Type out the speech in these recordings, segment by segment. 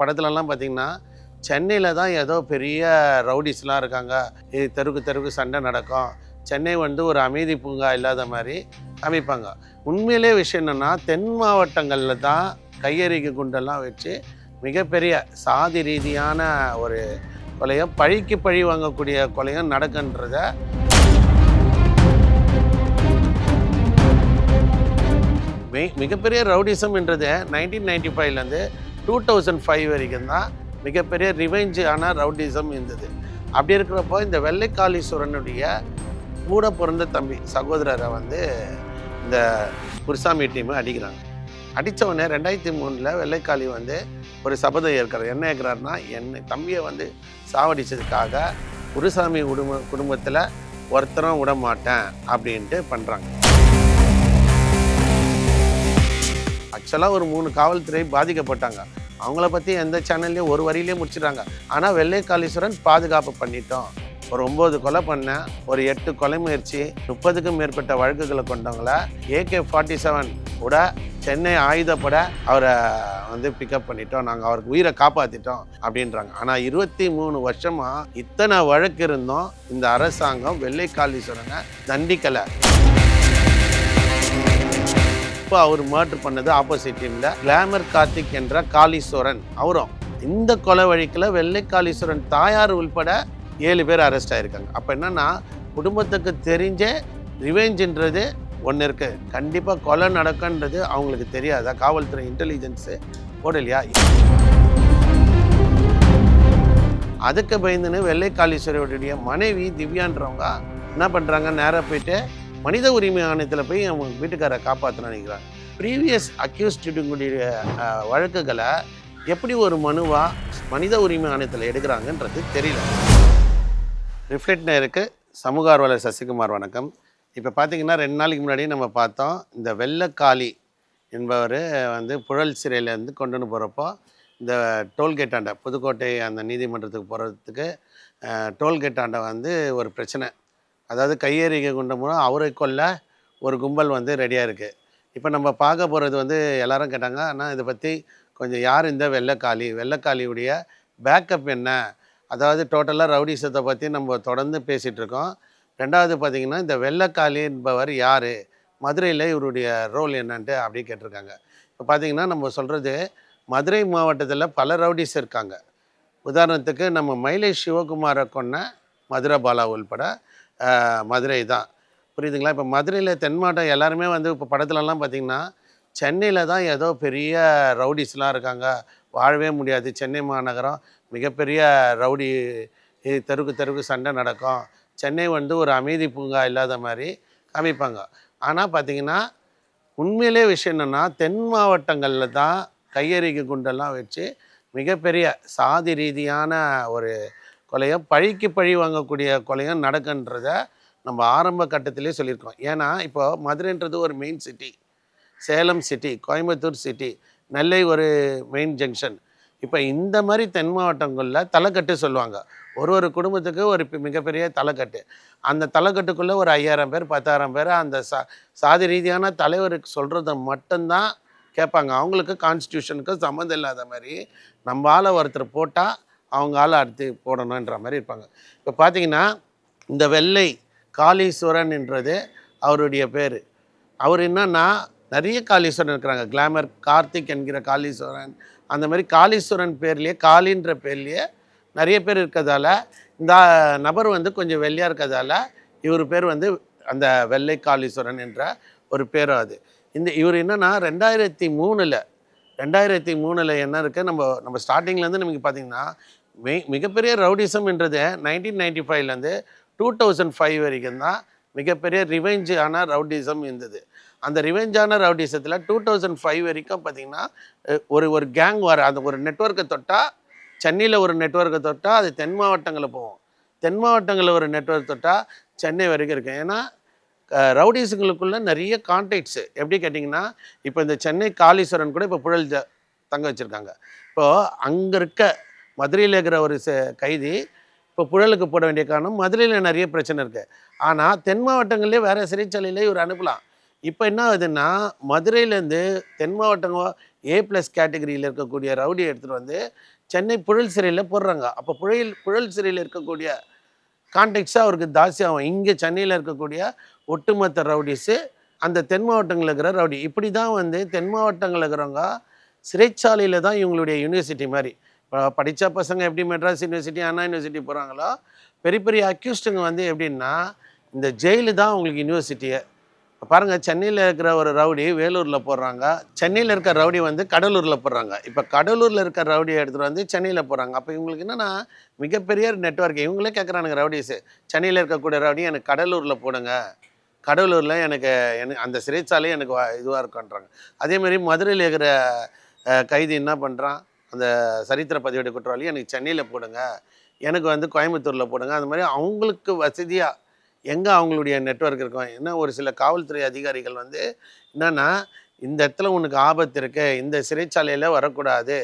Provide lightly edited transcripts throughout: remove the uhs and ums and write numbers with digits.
படத்துலலாம் பார்த்தீங்கன்னா, சென்னையில தான் ஏதோ பெரிய ரவுடிஸ்லாம் இருக்காங்க. இது தெருக்கு தெருக்கு சண்டை நடக்கும். சென்னை வந்து ஒரு அமைதி பூங்கா இல்லாத மாரி காமிப்பாங்க. உண்மையிலே விஷயம் என்னன்னா, தென் மாவட்டங்கள்ல தான் கையெறிகு குண்டெல்லாம் வச்சு மிகப்பெரிய சாதி ரீதியான ஒரு கொலையும், பழிக்கு பழி வாங்கக்கூடிய கொலையும் நடக்குன்றத மிகப்பெரிய ரவுடிசம்ன்றது 1995லேருந்து 2005 வரைக்கும் தான் மிகப்பெரிய ரிவெஞ்ச் ஆன ரவுடிசம் இருந்தது. அப்படி இருக்கிறப்போ இந்த வெள்ளைக்காளீஸ்வரனுடைய கூட பிறந்த தம்பி சகோதரரை வந்து இந்த குருசாமி டீமு அடிக்கிறாங்க. அடித்தவொடனே 2003 வெள்ளைக்காளி வந்து ஒரு சபதம் ஏற்கிறார். என்ன ஏற்கிறாருன்னா, என் தம்பியை வந்து சாவடிச்சதுக்காக குருசாமி குடும்பத்தில் ஒருத்தரும் விட மாட்டேன் அப்படின்ட்டு பண்ணுறாங்க. ஆக்சுவலாக ஒரு 3 காவல்துறை பாதிக்கப்பட்டாங்க. அவங்கள பற்றி எந்த சேனல்லையும் ஒரு வரியிலே முடிச்சிட்டாங்க. ஆனால் வெள்ளைக்காளீஸ்வரன் பாதுகாப்பு பண்ணிட்டோம். ஒரு 9 கொலை பண்ண, ஒரு 8 கொலை முயற்சி, 30க்கும் மேற்பட்ட வழக்குகளை கொண்டவங்கள AK-47 கூட சென்னை ஆயுதப்பட அவரை வந்து பிக்கப் பண்ணிட்டோம். நாங்கள் அவருக்கு உயிரை காப்பாற்றிட்டோம் அப்படின்றாங்க. ஆனால் 23 வருஷமாக இத்தனை வழக்கு இருந்தோம் இந்த அரசாங்கம் வெள்ளைக்காளீஸ்வரனை தண்டிக்கலை. இப்போ அவர் மர்டர் பண்ணது ஆப்போசிட் டீமில் கிளாமர் கார்த்திக் என்ற காளீஸ்வரன். அவரும் இந்த கொலை வழக்கில் வெள்ளைக்காளீஸ்வரன் தாயார் உள்பட 7 பேர் அரெஸ்ட் ஆகிருக்காங்க. அப்போ என்னன்னா, குடும்பத்துக்கு தெரிஞ்ச ரிவெஞ்சுன்றது ஒன்று இருக்குது. கண்டிப்பாக கொலை நடக்குன்றது அவங்களுக்கு தெரியாதா? காவல்துறை இன்டெலிஜென்ஸு போடலையா? அதுக்கு பயந்துன்னு வெள்ளைக்காளீஸ்வரனுடைய மனைவி திவ்யான்றவங்க என்ன பண்ணுறாங்க, நேராக போயிட்டு மனித உரிமை ஆணையத்தில் போய் அவங்க வீட்டுக்காரை காப்பாற்றணும்னு நினைக்கிறாங்க. ப்ரீவியஸ் அக்யூஸ்டுடைய வழக்குகளை எப்படி ஒரு மனுவாக மனித உரிமை ஆணையத்தில் எடுக்கிறாங்கன்றது தெரியல. ரிஃப்ளெக்ட் நேருக்கு சமூக ஆர்வலர் சசிகுமார் வணக்கம். இப்போ பார்த்தீங்கன்னா 2 நாளைக்கு முன்னாடி நம்ம பார்த்தோம், இந்த வெள்ளைக்காளி என்பவர் வந்து புழல் சிறையிலேருந்து கொண்டுன்னு போகிறப்போ இந்த டோல்கேட் ஆண்டை புதுக்கோட்டை அந்த நீதிமன்றத்துக்கு போகிறதுக்கு டோல்கேட் ஆண்டை வந்து ஒரு பிரச்சனை. அதாவது கையெறிகை குண்ட மூலம் அவரை கொல்ல ஒரு கும்பல் வந்து ரெடியாக இருக்குது. இப்போ நம்ம பார்க்க போகிறது வந்து எல்லாரும் கேட்டாங்க, ஆனால் இதை பற்றி கொஞ்சம் யார் இந்த வெள்ளைக்காளியுடைய பேக்கப் என்ன, அதாவது டோட்டலாக ரவுடிசத்தை பற்றி நம்ம தொடர்ந்து பேசிகிட்ருக்கோம். ரெண்டாவது பார்த்திங்கன்னா, இந்த வெள்ளைக்காளி என்பவர் யார், மதுரையில் இவருடைய ரோல் என்னன்ட்டு அப்படி கேட்டிருக்காங்க. இப்போ பார்த்திங்கன்னா, நம்ம சொல்கிறது மதுரை மாவட்டத்தில் பல ரவுடிஸ் இருக்காங்க. உதாரணத்துக்கு நம்ம மயிலை சிவகுமாரை கொன்ன மதுரை பாலா உள்பட மதுரை தான், புரியுதுங்களா? இப்போ மதுரையில் தென் மாவட்டம் எல்லாருமே வந்து இப்போ படத்துலலாம் பார்த்திங்கன்னா, சென்னையில் தான் ஏதோ பெரிய ரவுடிஸ்லாம் இருக்காங்க, வாழவே முடியாது, சென்னை மாநகரம் மிகப்பெரிய ரவுடி, தெருக்கு தெருக்கு சண்டை நடக்கும், சென்னை வந்து ஒரு அமைதி பூங்கா இல்லாத மாதிரி காமிப்பாங்க. ஆனால் பார்த்திங்கன்னா, உண்மையிலே விஷயம் என்னென்னா, தென் மாவட்டங்களில் தான் கையெறிகு குண்டெல்லாம் வச்சு மிகப்பெரிய சாதி ரீதியான ஒரு கொலையும், பழிக்கு பழி வாங்கக்கூடிய கொலையும் நடக்குன்றத நம்ம ஆரம்ப கட்டத்திலே சொல்லியிருக்கோம். ஏன்னா இப்போ மதுரைன்றது ஒரு main city, Salem city, Coimbatore city, Nellai ஒரு மெயின் ஜங்ஷன். இப்போ இந்த மாதிரி தென் மாவட்டங்களில் தலைக்கட்டு சொல்லுவாங்க. ஒரு குடும்பத்துக்கு ஒரு மிகப்பெரிய தலைக்கட்டு. அந்த தலைக்கட்டுக்குள்ளே ஒரு 5000 பேர் 10,000 பேர் அந்த சாதி ரீதியான தலைவருக்கு சொல்கிறத மட்டும்தான் கேட்பாங்க. அவங்களுக்கு கான்ஸ்டியூஷனுக்கு சம்மந்தம் இல்லாத மாதிரி நம்ம ஆளை ஒருத்தர் போட்டால் அவங்க ஆளை அடுத்து போடணுன்ற மாதிரி இருப்பாங்க. இப்போ பார்த்தீங்கன்னா, இந்த வெள்ளை காளீஸ்வரன் என்றது அவருடைய பேர். அவர் என்னன்னா, நிறைய காளீஸ்வரன் இருக்கிறாங்க. கிளாமர் கார்த்திக் என்கிற காளீஸ்வரன், அந்த மாதிரி காளீஸ்வரன் பேர்லேயே காளின்ற பேர்லேயே நிறைய பேர் இருக்கிறதால இந்த நபர் வந்து கொஞ்சம் வெள்ளையாக இருக்கிறதால இவர் பேர் வந்து அந்த வெள்ளை காளீஸ்வரன் என்ற ஒரு பேரும். அது இவர் என்னென்னா 2003 என்ன இருக்குது, நம்ம ஸ்டார்டிங்லேருந்து நமக்கு பார்த்திங்கன்னா மிகப்பெரிய ரவுடிசம்ன்றது 1995லேருந்து 2005 வரைக்கும் தான் மிகப்பெரிய ரிவெஞ்ச் ஆன ரவுடிசம் இருந்தது. அந்த ரிவெஞ்சான ரவுடிசத்தில் 2005 வரைக்கும் பார்த்திங்கன்னா ஒரு கேங் வார், அந்த ஒரு நெட்வொர்க்கை தொட்டால், சென்னையில் ஒரு நெட்வொர்க்கை தொட்டால் அது தென் மாவட்டங்களில் போவோம், தென் மாவட்டங்களில் ஒரு நெட்வொர்க் தொட்டால் சென்னை வரைக்கும் இருக்குது. ஏன்னா ரவுடிஸுங்களுக்குள்ள நிறைய கான்டாக்ட்ஸு. எப்படி கேட்டிங்கன்னா, இப்போ இந்த சென்னை காளீஸ்வரன் கூட இப்போ புழல் தங்க வச்சுருக்காங்க. இப்போது அங்கே இருக்க மதுரையில் இருக்கிற ஒரு கைதி இப்போ புழலுக்கு போட வேண்டிய காரணம், மதுரையில் நிறைய பிரச்சனை இருக்குது. ஆனால் தென் மாவட்டங்கள்லேயே வேறு சிறைச்சாலையிலே இவர் அனுப்பலாம். இப்போ என்ன ஆகுதுன்னா, மதுரையிலேருந்து தென் மாவட்டம் A+ கேட்டகரியில் இருக்கக்கூடிய ரவுடி எடுத்துகிட்டு வந்து சென்னை புழல் சிறையில் போடுறாங்க. அப்போ புழல் சிறையில் இருக்கக்கூடிய கான்டெக்ட்ஸாக அவருக்கு தாசி ஆகும். இங்கே சென்னையில் இருக்கக்கூடிய ஒட்டுமொத்த ரவுடிஸு அந்த தென் மாவட்டங்களில் இருக்கிற ரவுடி. இப்படி தான் வந்து தென் மாவட்டங்களில் இருக்கிறவங்க சிறைச்சாலையில் தான் இவங்களுடைய யூனிவர்சிட்டி மாதிரி. இப்போ படித்த பசங்க எப்படி மெட்ராஸ் யூனிவர்சிட்டி, அண்ணா யூனிவர்சிட்டி போகிறாங்களோ, பெரிய பெரிய அக்யூஸ்டுங்க வந்து எப்படின்னா இந்த ஜெயிலு தான் அவங்களுக்கு யூனிவர்சிட்டியே. இப்போ பாருங்கள், சென்னையில் இருக்கிற ஒரு ரவுடி வேலூரில் போடுறாங்க, சென்னையில் இருக்க ரவுடி வந்து கடலூரில் போடுறாங்க. இப்போ கடலூரில் இருக்க ரவுடியை எடுத்துகிட்டு வந்து சென்னையில் போடுறாங்க. அப்போ இவங்களுக்கு என்னென்னா மிகப்பெரிய நெட்வொர்க். இவங்களே கேட்குறானுங்க ரவுடிஸு, சென்னையில் இருக்கக்கூடிய ரவுடி எனக்கு கடலூரில் போடுங்க, கடலூரில் எனக்கு அந்த சிறைச்சாலை எனக்கு இதுவாக இருக்குன்றாங்க. அதேமாதிரி மதுரையில் இருக்கிற கைதி என்ன பண்ணுறான், அந்த சரித்திர பதிவேடு குற்றவாளி எனக்கு சென்னையில் போடுங்க, எனக்கு வந்து கோயம்புத்தூரில் போடுங்க. அந்த மாதிரி அவங்களுக்கு வசதியாக எங்கே அவங்களுடைய நெட்வொர்க் இருக்கும். ஏன்னா ஒரு சில காவல்துறை அதிகாரிகள் வந்து என்னென்னா இந்த இடத்துல உனக்கு ஆபத்து இருக்குது, இந்த சிறைச்சாலையில் வரக்கூடாது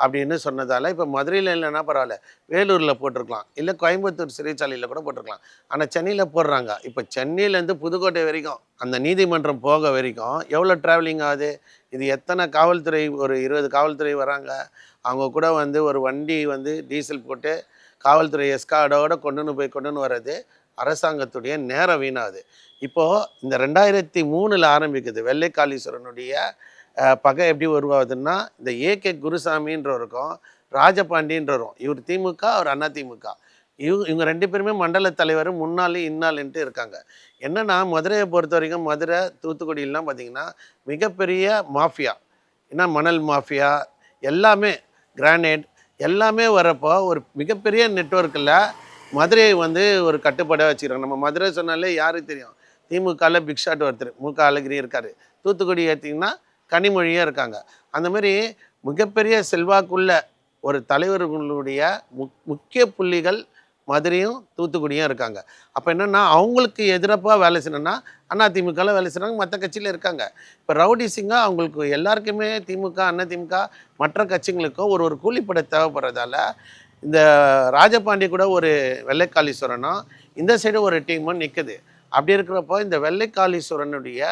அப்படின்னு சொன்னதால் இப்போ மதுரையில் இல்லைன்னா பரவாயில்ல, வேலூரில் போட்டிருக்கலாம், இல்லை கோயம்புத்தூர் சிறைச்சாலையில் கூட போட்டிருக்கலாம். ஆனால் சென்னையில் போடுறாங்க. இப்போ சென்னையிலேருந்து புதுக்கோட்டை வரைக்கும் அந்த நீதிமன்றம் போக வரைக்கும் எவ்வளோ ட்ராவலிங் ஆகுது? இது எத்தனை காவல்துறை, ஒரு 20 காவல்துறை வராங்க. அவங்க கூட வந்து ஒரு வண்டி வந்து டீசல் போட்டு காவல்துறை எஸ்கார்டோடு கொண்டுன்னு வர்றது அரசாங்கத்துடைய நேரம் வீணாகுது. இப்போது இந்த 2003 ஆரம்பிக்குது. வெள்ளைக்காளீஸ்வரனுடைய பகை எப்படி உருவாகுதுன்னா, இந்த ஏகே குருசாமின்றவருக்கும் ராஜபாண்டின்றவரும், இவர் திமுக, அவர் அதிமுக, இவங்க 2 பேருமே மண்டல தலைவர், முன்னாள் இன்னாள்ன்ட்டு இருக்காங்க. என்னென்னா மதுரையை பொறுத்த வரைக்கும், மதுரை தூத்துக்குடியெலாம் பார்த்திங்கன்னா மிகப்பெரிய மாஃபியா. ஏன்னா மணல் மாஃபியா எல்லாமே, கிரானைட் எல்லாமே வரப்போ ஒரு மிகப்பெரிய நெட்வொர்க்கில் மதுரையை வந்து ஒரு கட்டுப்பாடாக வச்சுக்கிறாங்க. நம்ம மதுரை சொன்னாலே யாருக்கு தெரியும்? திமுகவில் பிக் ஷாட் ஒருத்தர் மு க அழகிரி இருக்கார். தூத்துக்குடி ஏற்றிங்கன்னா கனிமொழியாக இருக்காங்க. அந்த மாதிரி மிகப்பெரிய செல்வாக்குள்ள ஒரு தலைவர்களுடைய முக்கிய புள்ளிகள் மதுரையும் தூத்துக்குடியும் இருக்காங்க. அப்போ என்னென்னா அவங்களுக்கு எதிரப்பாக வேலை செய்யணும்னா அதிமுகவில் வேலை செய்கிறாங்க, மற்ற கட்சியில் இருக்காங்க. இப்போ ரவுடி சிங்காக அவங்களுக்கு எல்லாருக்குமே திமுக, அதிமுக மற்ற கட்சிங்களுக்கும் ஒரு கூலிப்படை தேவைப்படுறதால இந்த ராஜபாண்டி கூட ஒரு வெள்ளைக்காளீஸ்வரனும் இந்த சைடு ஒரு டீமும் நிற்குது. அப்படி இருக்கிறப்போ இந்த வெள்ளைக்காளீஸ்வரனுடைய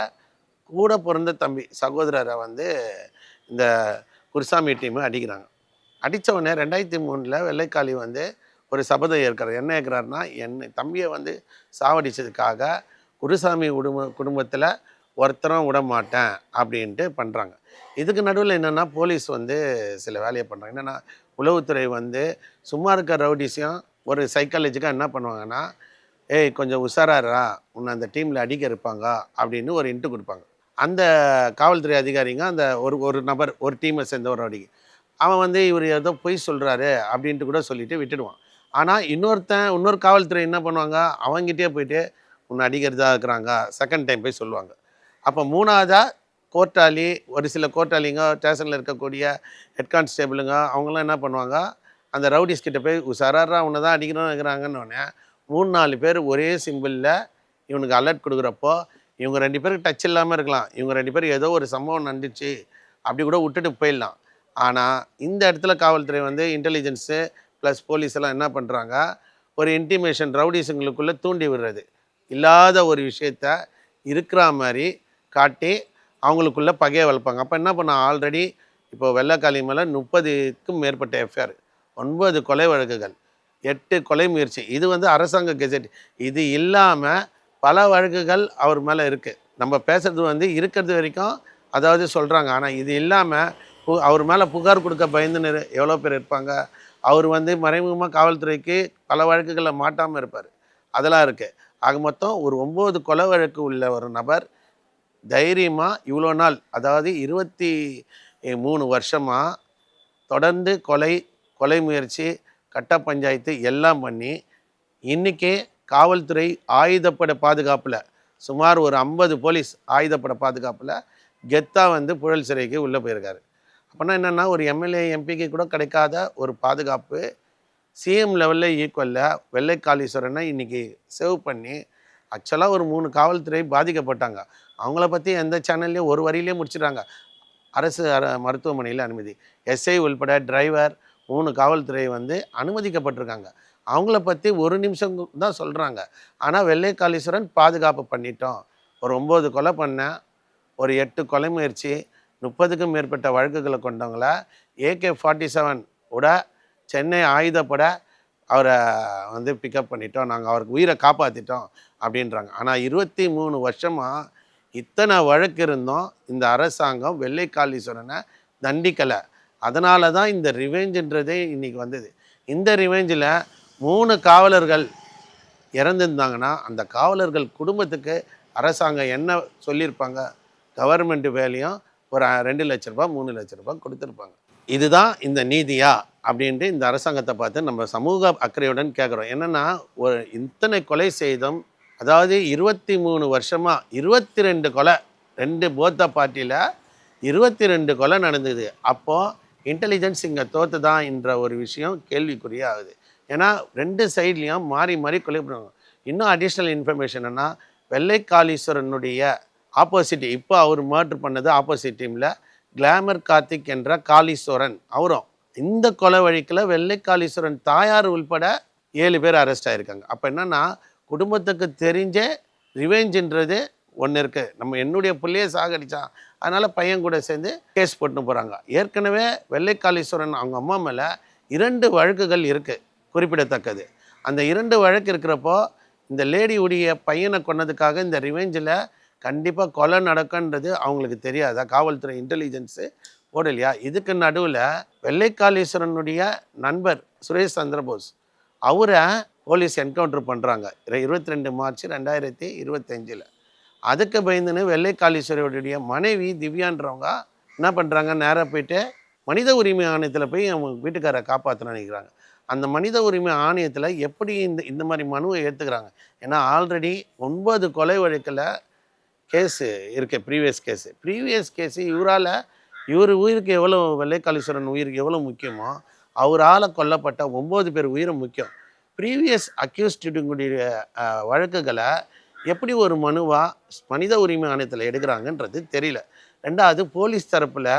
கூட பிறந்த தம்பி சகோதரரை வந்து இந்த குருசாமி டீமு அடிக்கிறாங்க. அடித்த உடனே 2003 வெள்ளைக்காளி வந்து ஒரு சபதம் ஏற்கிறார். என்ன ஏற்கிறாருன்னா, என்னை தம்பியை வந்து சாவடிச்சதுக்காக குருசாமி குடும்பத்தில் ஒருத்தரும் விட மாட்டேன் அப்படின்ட்டு பண்ணுறாங்க. இதுக்கு நடுவில் என்னென்னா போலீஸ் வந்து சில வேலையை பண்ணுறாங்க. என்னென்னா உளவுத்துறை வந்து சும்மா இருக்க ரவுடிஸையும் ஒரு சைக்காலஜிக்காக என்ன பண்ணுவாங்கன்னா, ஏய் கொஞ்சம் உஷாராரா, உன்னை அந்த டீமில் அடிக்க இருப்பாங்க அப்படின்னு ஒரு இன்ட்டு கொடுப்பாங்க. அந்த காவல்துறை அதிகாரிங்க அந்த ஒரு நபர், ஒரு டீமை சேர்ந்த ஒரு ரவுடிக்கு, அவன் வந்து இவர் ஏதோ பொய் சொல்கிறாரு அப்படின்ட்டு கூட சொல்லிவிட்டு விட்டுடுவான். ஆனால் இன்னொரு காவல்துறை என்ன பண்ணுவாங்க, அவங்ககிட்டே போயிட்டு உன்னை அடிக்கிறதா இருக்கிறாங்க, செகண்ட் டைம் போய் சொல்லுவாங்க. அப்போ 3வதா கோர்ட்டாளி, ஒரு சில கோர்ட்டாளிங்க, ஸ்டேஷனில் இருக்கக்கூடிய ஹெட் கான்ஸ்டேபிளுங்க, அவங்களாம் என்ன பண்ணுவாங்க, அந்த ரவுடிஸ் கிட்ட போய் உஷாராரா உன்னை தான் அடிக்கணும்னு இருக்கிறாங்கன்னொடனே 3-4 பேர் ஒரே சிம்பிளில் இவனுக்கு அலர்ட் கொடுக்குறப்போ இவங்க 2 பேருக்கு டச் இல்லாமல் இருக்கலாம், இவங்க 2 பேர் ஏதோ ஒரு சம்பவம் நடந்துச்சு அப்படி கூட விட்டுட்டு போயிடலாம். ஆனால் இந்த இடத்துல காவல்துறை வந்து இன்டெலிஜென்ஸு ப்ளஸ் போலீஸ் எல்லாம் என்ன பண்ணுறாங்க, ஒரு இன்டிமேஷன் ரவுடிஸுங்களுக்குள்ளே தூண்டி விடுறது, இல்லாத ஒரு விஷயத்த இருக்கிற மாதிரி காட்டி அவங்களுக்குள்ள பகையை வளர்ப்பாங்க. அப்போ என்ன பண்ண, ஆல்ரெடி இப்போ வெள்ளைக்காளி மேலே 30க்கும் மேற்பட்ட எஃப்ஐஆர், 9 கொலை வழக்குகள், 8 கொலை முயற்சி, இது வந்து அரசாங்க கெசட். இது இல்லாமல் பல வழக்குகள் அவர் மேலே இருக்குது. நம்ம பேசுகிறது வந்து இருக்கிறது வரைக்கும் அதாவது சொல்கிறாங்க. ஆனால் இது இல்லாமல் அவர் மேலே புகார் கொடுக்க பயந்துன்னு எவ்வளோ பேர் இருப்பாங்க. அவர் வந்து மறைமுகமாக காவல்துறைக்கு பல வழக்குகளில் மாட்டாமல் இருப்பார், அதெல்லாம் இருக்குது. ஆக மொத்தம் ஒரு 9 கொலை வழக்கு உள்ள ஒரு நபர் தைரியமாக இவ்வளோ நாள், அதாவது 23 வருஷமாக தொடர்ந்து கொலை முயற்சி, கட்ட பஞ்சாயத்து எல்லாம் பண்ணி இன்றைக்கே காவல்துறை ஆயுதப்படை பாதுகாப்பில் சுமார் ஒரு 50 போலீஸ் ஆயுதப்படை பாதுகாப்பில் கெத்தாக வந்து புழல் சிறைக்கு உள்ளே போயிருக்காரு. அப்படின்னா என்னென்னா, ஒரு எம்எல்ஏ எம்பிக்கு கூட கிடைக்காத ஒரு பாதுகாப்பு சிஎம் லெவலில் ஈக்குவலில் வெள்ளைக்காளீஸ்வரனை இன்றைக்கி சேவ் பண்ணி, ஆக்சுவலாக ஒரு 3 காவல்துறை பாதிக்கப்பட்டாங்க. அவங்கள பற்றி எந்த சேனல்லையும் ஒரு வரியிலே முடிச்சிடுறாங்க. அரசு மருத்துவமனையில் அனுமதி, எஸ்ஐ உள்பட டிரைவர் 3 காவல்துறை வந்து அனுமதிக்கப்பட்டிருக்காங்க. அவங்கள பற்றி ஒரு நிமிஷம் தான் சொல்கிறாங்க. ஆனால் வெள்ளைக்காளீஸ்வரன் பாதுகாப்பு பண்ணிட்டோம், ஒரு 9 கொலை பண்ண, ஒரு 8 கொலை முயற்சி, 30க்கும் மேற்பட்ட வழக்குகளை கொண்டவங்கள AK-47 உட சென்னை ஆயுதப்பட அவரை வந்து பிக்கப் பண்ணிட்டோம், நாங்கள் அவருக்கு உயிரை காப்பாற்றிட்டோம் அப்படின்றாங்க. ஆனால் 23 வருஷமாக இத்தனை வழக்கு இருந்தோம் இந்த அரசாங்கம் வெள்ளை காளீஸ்வரனை தண்டிக்கலை. அதனால தான் இந்த ரிவெஞ்சுன்றதே இன்றைக்கி வந்தது. இந்த ரிவெஞ்சில் 3 காவலர்கள் இறந்துருந்தாங்கன்னா அந்த காவலர்கள் குடும்பத்துக்கு அரசாங்கம் என்ன சொல்லியிருப்பாங்க? கவர்மெண்ட் வேலையும் ஒரு 2 லட்ச ரூபா 3 லட்ச ரூபா கொடுத்துருப்பாங்க. இதுதான் இந்த நீதியா அப்படின்ட்டு இந்த அரசாங்கத்தை பார்த்து நம்ம சமூக அக்கறையுடன் கேட்குறோம். என்னென்னா ஒரு இத்தனை கொலை செய்தும், அதாவது 23 வருஷமாக 22 கொலை, 2 போத்த பார்ட்டியில் 22 கொலை நடந்தது. அப்போது இன்டெலிஜென்ஸ் இங்கே தோற்றுதான் என்ற ஒரு விஷயம் கேள்விக்குறியே ஆகுது. ஏன்னா 2 சைட்லேயும் மாறி மாறி கொலை பண்ணுவாங்க. இன்னும் அடிஷ்னல் இன்ஃபர்மேஷன் என்னென்னா, வெள்ளை காளீஸ்வரனுடைய ஆப்போசிட், இப்போ அவர் மர்டர் பண்ணது ஆப்போசிட் டீமில் கிளாமர் கார்த்திக் என்ற காளீஸ்வரன் அவரும். இந்த கொலை வழக்கில் வெள்ளை காளீஸ்வரன் தாயார் உள்பட 7 பேர் அரெஸ்ட் ஆகியிருக்காங்க. அப்போ என்னென்னா, குடும்பத்துக்கு தெரிஞ்சே ரிவெஞ்சுன்றது ஒன்று இருக்குது. நம்ம என்னுடைய பிள்ளையை சாகடித்தான், அதனால் பையன் கூட சேர்ந்து கேஸ் போட்டுன்னு போகிறாங்க. ஏற்கனவே வெள்ளை காளீஸ்வரன் அவங்க அம்மா மேலே 2 வழக்குகள் இருக்குது குறிப்பிடத்தக்கது. அந்த 2 வழக்கு இருக்கிறப்போ இந்த லேடியுடைய பையனை கொன்னதுக்காக இந்த ரிவெஞ்சில் கண்டிப்பாக கொலை நடக்குன்றது அவங்களுக்கு தெரியாதா? காவல்துறை இன்டெலிஜென்ஸு போடலையா? இதுக்கு நடுவில் வெள்ளை காளீஸ்வரனுடைய நண்பர் சுரேஷ் சந்திரபோஸ் அவரை போலீஸ் என்கவுண்டர் பண்ணுறாங்க 22 மார்ச் 2025. அதுக்கு பயந்துன்னு வெள்ளை காளீஸ்வரனுடைய மனைவி திவ்யான்றவங்க என்ன பண்ணுறாங்க? நேராக போயிட்டு மனித உரிமை ஆணையத்தில் போய் அவங்க வீட்டுக்காரை காப்பாற்றணும்னு நினைக்கிறாங்க. அந்த மனித உரிமை ஆணையத்தில் எப்படி இந்த மாதிரி மனுவை ஏற்றுக்கிறாங்க? ஏன்னா ஆல்ரெடி 9 கொலை வழக்கில் கேஸு இருக்குது, ப்ரீவியஸ் கேஸு இவர் உயிருக்கு எவ்வளோ, வெள்ளை காளீஸ்வரன் உயிருக்கு எவ்வளோ முக்கியமோ அவரால் கொல்லப்பட்ட 9 பேர் உயிரும் முக்கியம். ப்ரீவியஸ் அக்யூஸ்டுடைய வழக்குகளை எப்படி ஒரு மனுவாக மனித உரிமை ஆணையத்தில் எடுக்கிறாங்கன்றது தெரியல. 2வது போலீஸ் தரப்பில்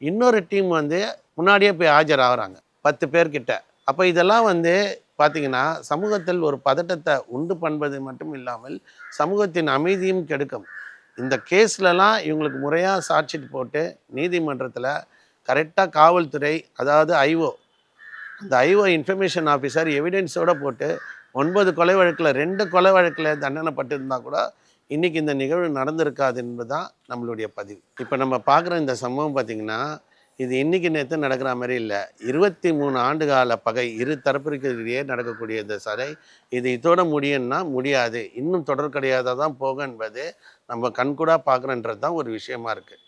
இன்னொரு டீம் வந்து முன்னாடியே போய் ஆஜராகிறாங்க 10 பேர்கிட்ட. அப்போ இதெல்லாம் வந்து பார்த்திங்கன்னா சமூகத்தில் ஒரு பதட்டத்தை உண்டு பண்ணுவது மட்டும் இல்லாமல் சமூகத்தின் அமைதியும் கெடுக்கும். இந்த கேஸ்லலாம் இவங்களுக்கு முறையாக சாட்சி போட்டு நீதிமன்றத்தில் கரெக்டாக காவல்துறை, அதாவது அந்த ஐஓ இன்ஃபர்மேஷன் ஆஃபீஸர் எவிடென்ஸோடு போட்டு 9 கொலை வழக்கில் 2 கொலை வழக்கில் தண்டனைப்பட்டிருந்தால் கூட இன்றைக்கி இந்த நிகழ்வு நடந்திருக்காது என்பது தான் நம்மளுடைய பதிவு. இப்போ நம்ம பார்க்குற இந்த சம்பவம் பார்த்திங்கன்னா இது இன்றைக்கி நேற்று நடக்கிற மாதிரி இல்லை. 23 ஆண்டுகால பகை இரு தரப்பிற்கிடையே நடக்கக்கூடிய இந்த சதை இது இதோட முடியும்னா முடியாது, இன்னும் தொடர் கிடையாதான் போக என்பது நம்ம கண்கூடாக பார்க்குறன்றது தான் ஒரு விஷயமா இருக்குது.